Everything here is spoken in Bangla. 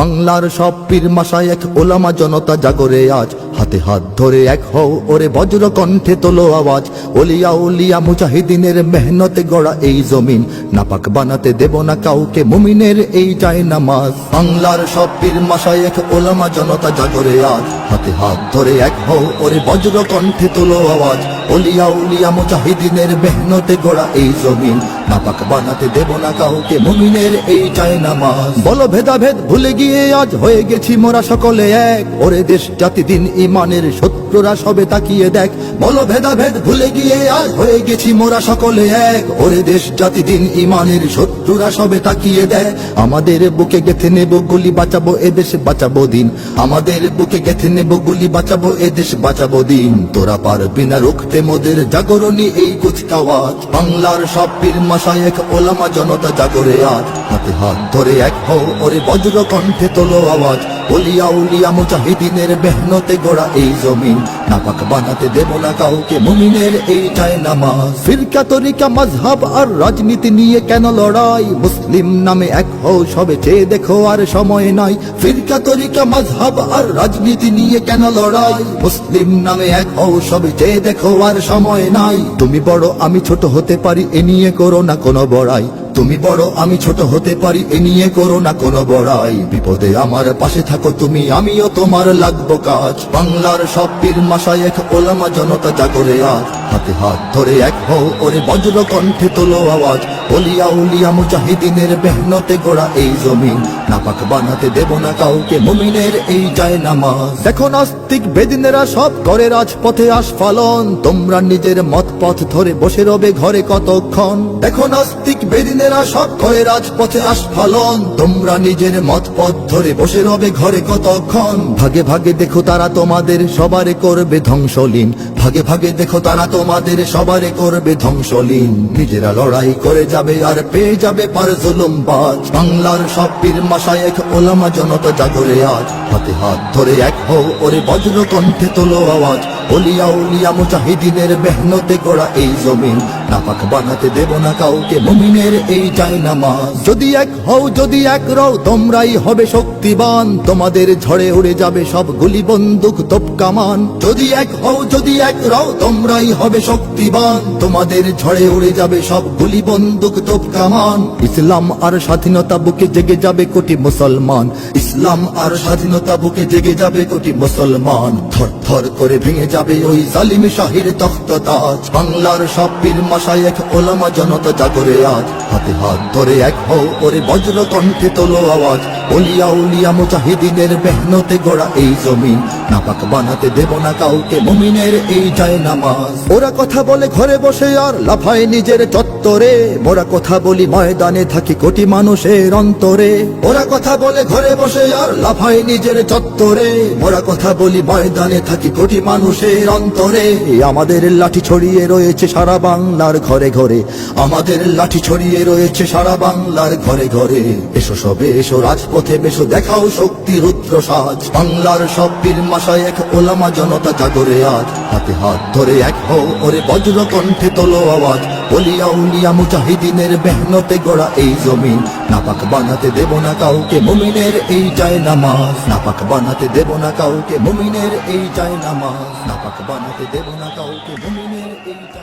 বাংলার সব পীর মাশায়েখ ওলামা জনতা জাগরে আজ, হাতে হাত ধরে এক হও ওরে বজ্র কণ্ঠে তোলো আওয়াজ। ওলিয়া উলিয়া মুজাহিদিনের মেহনতে গড়া এই জমিন, নাপাক বানাতে দেব না কাউকে মুমিনের এই চাই নামাজ। বাংলার সব পীর মাশায়েখ ওলামা জনতা জাগরে আজ, হাতে হাত ধরে এক হও ওরে বজ্র কণ্ঠে তোলো আওয়াজ। ওলিয়া উলিয়া মুজাহিদিনের মেহনতে গড়া এই জমিন, নাপাক বানাতে দেব না কাউকে মুমিনের এই চাই নামাজ। বলো ভেদাভেদ ভুলে গিয়ে আজ হয়ে গেছি মোরা সকলে এক, ওরে দেশ জাতি দিন ইমানের শত্রুরা সবে তাকিয়ে দেখ। বলো ভেদাভেদ ভুলে গিয়ে আজ হয়ে গেছি মোরা সকলে এক, ওরে দেশ জাতি দিন ইমানের শত্রুরা সবে তাকিয়ে দেখ। আমাদের বুকে গেথে নেব গুলি, বাঁচাবো এদেশ বাঁচাবো দিন। আমাদের বুকে গেথে নেব গুলি, বাঁচাবো এদেশ বাঁচাবো দিন। তোরা পারবি না রুখতে মোদের জাগরণী এই কুচকাওয়াজ। বাংলার সব পীর মাশায়েখ ওলামা জনতা জাগরে আজ, হাতে হাত ধরে এক হও ওরে বজ্র কণ্ঠে তোলো আওয়াজ। ওলিয়া উলিয়া মুজাহিদিনের মেহনতে গড়া এই জমিন, নাপাক বানাতে দেব না কাউকে মুমিনের এই চাই নামাজ। ফিরকা তরিকা মাযহাব আর রাজনীতি নিয়ে কেন লড়াই, মুসলিম নামে এক হও সবে চেয়ে দেখো আর সময় নাই। ফিরকা তরিকা মাযহাব আর রাজনীতি নিয়ে কেন লড়াই, মুসলিম নামে এক হও সবে চেয়ে দেখো আর সময় নাই। তুমি বড় আমি ছোট হতে পারি এ নিয়ে করো না কোনো বড়াই, তুমি বড় আমি ছোট হতে পারি এ নিয়ে করো না কোনো বড়াই। বিপদে আমার পাশে থাকো তুমি, আমিও তোমার লাগবো কাজ। বাংলার সব পীর মাশায়েখ ওলামা জনতা জাগরে আজ, হাতে হাত ধরে এক হও ওরে বজ্র কণ্ঠে তোলো আওয়াজ। ওলিয়া উলিয়া মুজাহিদিনের মেহনতে গড়া এই জমিন, নাপাক বানাতে দেব না কাউকে মুমিনের এই চাই নামাজ। দেখো নাস্তিক বেদিনেরা সব করে রাজপথে আস্ফালন, তোমরা নিজের মত পথ ধরে বসে রবে ঘরে কতক্ষণ। দেখো নাস্তিক বেদিনেরা সব করে রাজপথে আস্ফালন, তোমরা নিজের মত পথ ধরে বসে রবে ঘরে কতক্ষণ। ভাগে ভাগে দেখো তারা তোমাদের সবারে করবে ধ্বংসলীন, ভাগে ভাগে দেখো তারা তোমাদের সবারে করবে ধ্বংসলীন। নিজেরা লড়াই করে যাবে আর পেয়ে যাবে পার জুলুমবাজ। বাংলার সব পীর মাশায়েখ ওলামা জনতা জাগরে আজ, হাতে হাত ধরে এক হও ওরে বজ্র কণ্ঠে তোলো আওয়াজ। ওলিয়া উলিয়া মুজাহিদিনের মেহনতে গড়া এই জমিন, নাপাক বানাতে দেব না কাউকে মুমিনের এই চাই নামাজ। যদি এক হও যদি এক রও তোমরাই হবে শক্তিবান, তোমাদের ঝড়ে উড়ে যাবে সব গুলি বন্দুক তোপ কামান। যদি এক হও যদি এক রও তোমরাই হবে শক্তিবান, তোমাদের ঝড়ে উড়ে যাবে সব গুলি বন্দুক তোপ কামান। ইসলাম আর স্বাধীনতা বুকে জেগে যাবে কোটি মুসলমান, ইসলাম আর স্বাধীনতা বুকে জেগে যাবে কোটি মুসলমান। থর থর করে ভেঙে যাবে ওই জালিম শাহির তখ্ততাজ। বাংলার সব পীর মাশায়েখ ওলামা জনতা জাগরে আজ, হাতে হাত ধরে এক হও ওরে বজ্র কণ্ঠে তোলো আওয়াজ। ওলিয়া উলিয়া মুজাহিদিনের মেহনতে গড়া এই জমিন, নাপাক বানাতে দেব না কাউকে মুমিনের এই চাই নামাজ। ওরা কথা বলে ঘরে বসে আর লাফায় নিজের চত্বরে, মোরা কথা বলি ময়দানে থাকি কোটি মানুষের অন্তরে। ওরা কথা বলে ঘরে বসে আর লাফায় নিজের চত্বরে, মোরা কথা বলি ময়দানে থাকি কোটি মানুষের অন্তরে। আমাদের লাঠি ছড়িয়ে রয়েছে সারা বাংলার ঘরে ঘরে, আমাদের লাঠি ছড়িয়ে রয়েছে সারা বাংলার ঘরে ঘরে। এসো সবে এসো রাজপথে বেশো দেখাও শক্তি রুদ্র সাজ। বাংলার সব পীর মাশায়েখ ওলামা জনতা জাগরে আজ, হাতে হাত ধরে এক হও ওরে বজ্র কণ্ঠে তোলো আওয়াজ। ওলিয়া উলিয়া মুজাহিদিনের মেহনতে গড়া এই জমিন, নাপাক বানাতে দেব না কাউকে মুমিনের এই চাই নামাজ। নাপাক বানাতে দেব না কাউকে মুমিনের এই চাই নামাজ, নাপাক বানাতে দেব না কাউকে মুমিনের এই চাই।